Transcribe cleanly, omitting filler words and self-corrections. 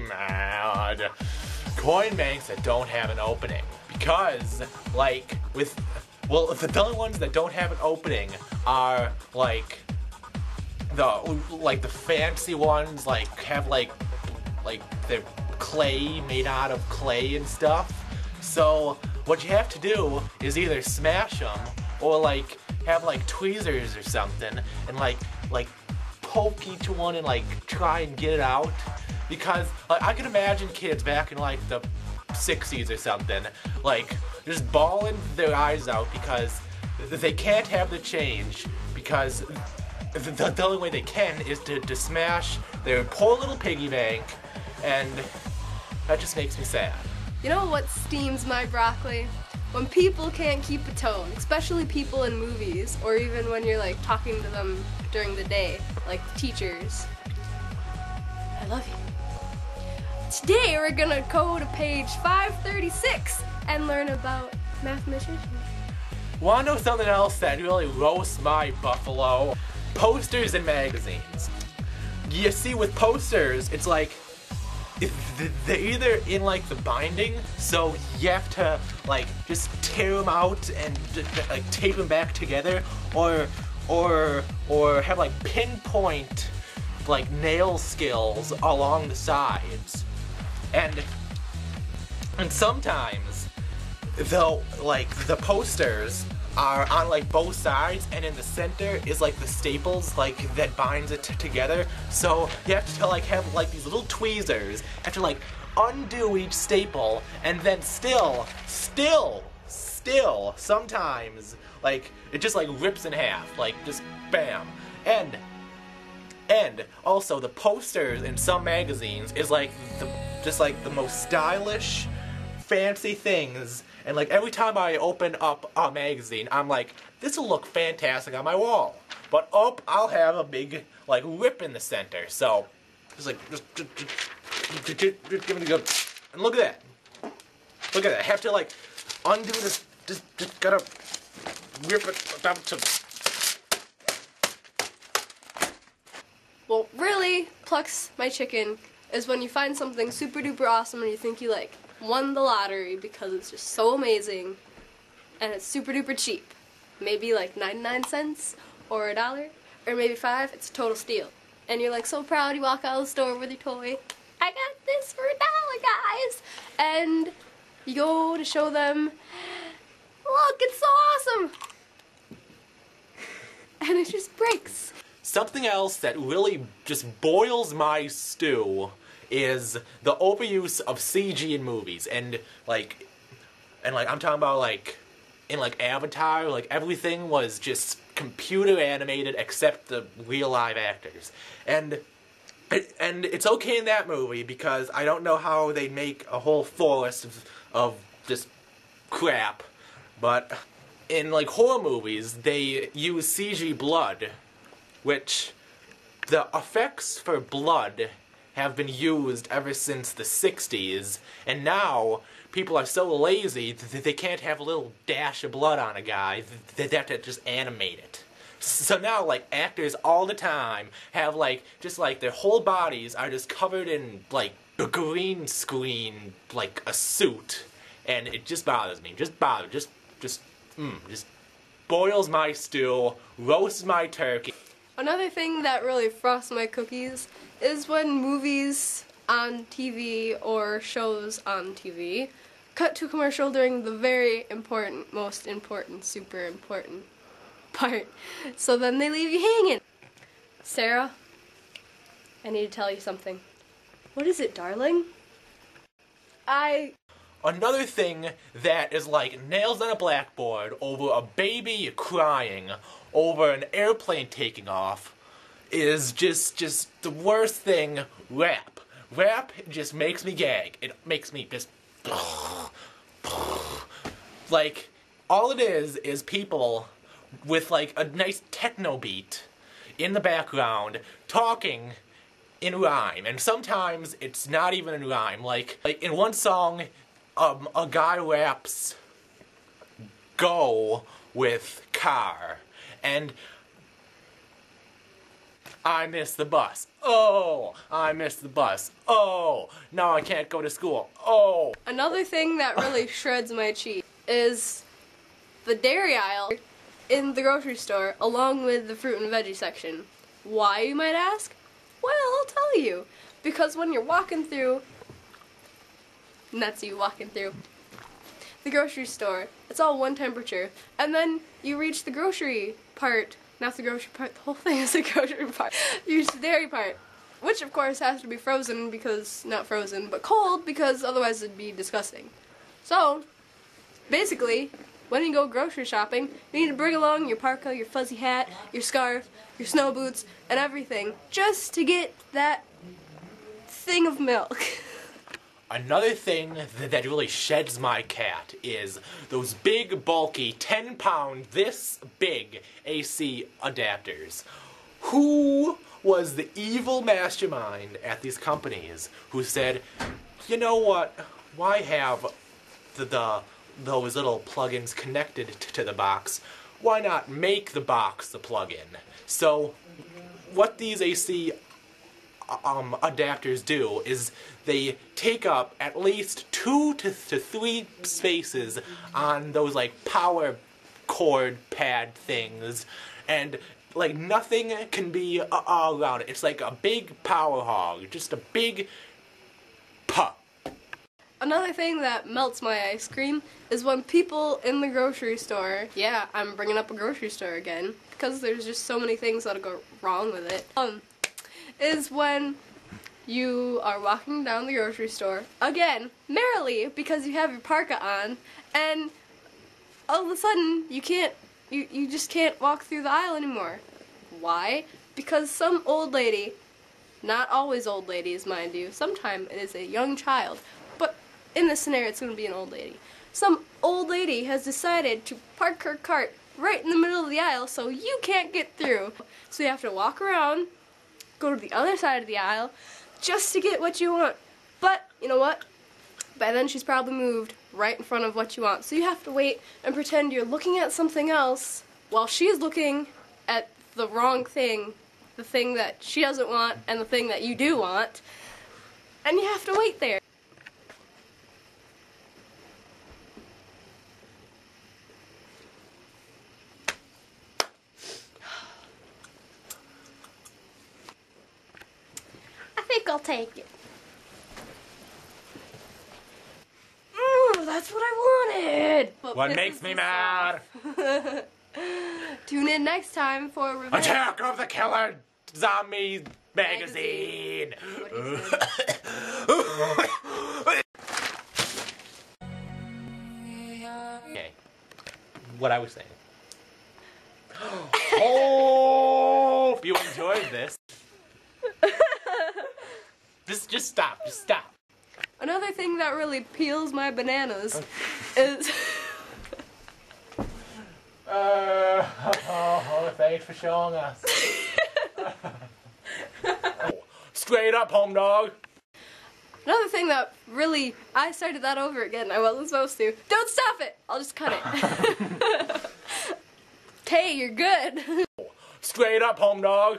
mad. Coin banks that don't have an opening. Because, like, the only ones that don't have an opening are, like, the fancy ones, like, have, like, they're clay, made out of clay and stuff. So, what you have to do is either smash them, or, like, have, like, tweezers or something, and, like, poke each one and, like, try and get it out. Because, like, I can imagine kids back in, like, the 60s or something, like, just bawling their eyes out because they can't have the change, because the only way they can is to smash their poor little piggy bank, and that just makes me sad. You know what steams my broccoli? When people can't keep a tone, especially people in movies, or even when you're like talking to them during the day, like teachers. I love you. Today we're gonna go to page 536 and learn about mathematicians. Wanna know something else that really roasts my buffalo? Posters and magazines. You see, with posters, it's like, they're either in, like, the binding, so you have to, like, just tear them out and, like, tape them back together, or have, like, pinpoint, like, nail skills along the sides. And sometimes, though, like, the posters are on, like, both sides, and in the center is, like, the staples, like, that binds it together. So you have to, like, have, like, these little tweezers, have to, like, undo each staple, and then still, sometimes, like, it just, like, rips in half, like, just bam. And also, the posters in some magazines is, like, just, like, the most stylish, fancy things. And, like, every time I open up a magazine, I'm like, this will look fantastic on my wall. But, I'll have a big, like, rip in the center. So, just, like, just give it a go. And look at that. Look at that. I have to, like, undo this, just gotta rip it down to... What really plucks my chicken is when you find something super duper awesome and you think you, like, won the lottery because it's just so amazing and it's super duper cheap. Maybe like 99 cents or $1 or maybe $5. It's a total steal. And you're like so proud, you walk out of the store with your toy. I got this for $1, guys! And you go to show them, look, it's so awesome! And it just breaks. Something else that really just boils my stew is the overuse of CG in movies, and like I'm talking about, like, in, like, Avatar, like, everything was just computer animated except the real live actors, and it's okay in that movie because I don't know how they make a whole forest of just crap, but in, like, horror movies they use CG blood, which the effects for blood have been used ever since the 60s, and now people are so lazy that they can't have a little dash of blood on a guy, they have to just animate it. So now, like, actors all the time have, like, just, like, their whole bodies are just covered in, like, a green screen, like, a suit, and it just bothers me. Just boils my stew, roasts my turkey. Another thing that really frosts my cookies is when movies on TV or shows on TV cut to commercial during the very important, most important, super important part. So then they leave you hanging. Sarah, I need to tell you something. What is it, darling? Another thing that is like nails on a blackboard over a baby crying over an airplane taking off is just the worst thing, rap. Rap just makes me gag. It makes me just... Like, all it is people with, like, a nice techno beat in the background talking in rhyme. And sometimes it's not even in rhyme. Like in one song, a guy raps go with car. And I missed the bus. Oh, I missed the bus. Oh, now I can't go to school. Oh. Another thing that really shreds my cheek is the dairy aisle in the grocery store along with the fruit and veggie section. Why, you might ask? Well, I'll tell you. Because when you're walking through, and that's you walking through the grocery store, it's all one temperature, and then you reach the grocery part, not the grocery part, the whole thing is the grocery part, you reach the dairy part, which of course has to be frozen because, not frozen, but cold because otherwise it'd be disgusting. So, basically, when you go grocery shopping, you need to bring along your parka, your fuzzy hat, your scarf, your snow boots, and everything, just to get that thing of milk. Another thing that really sheds my cat is those big, bulky, 10-pound, this big AC adapters. Who was the evil mastermind at these companies who said, you know what, why have those little plugins connected to the box? Why not make the box the plug-in? So, what these AC adapters do is they take up at least 2 to 3 spaces on those like power cord pad things, and like nothing can be around it. It's like a big power hog, just a big pup. Another thing that melts my ice cream is when people in the grocery store, yeah, I'm bringing up a grocery store again, because there's just so many things that'll go wrong with it, is when you are walking down the grocery store, again, merrily, because you have your parka on, and all of a sudden, you just can't walk through the aisle anymore. Why? Because some old lady, not always old ladies, mind you, sometimes it is a young child, but in this scenario it's going to be an old lady. Some old lady has decided to park her cart right in the middle of the aisle so you can't get through. So you have to walk around, go to the other side of the aisle, just to get what you want. But, you know what? By then she's probably moved right in front of what you want. So you have to wait and pretend you're looking at something else while she's looking at the wrong thing, the thing that she doesn't want and the thing that you do want, and you have to wait there. I think I'll take it. That's what I wanted! What makes me mad? Tune in next time for Revenge. Attack of the Killer Zombie Magazine! Okay, what I was saying. Hope you enjoyed this. Just stop, just stop. Another thing that really peels my bananas is... Thanks for showing us. Straight up, home dog. Another thing that really... I started that over again. I wasn't supposed to. Don't stop it! I'll just cut it. Okay, you're good. Straight up, home dog.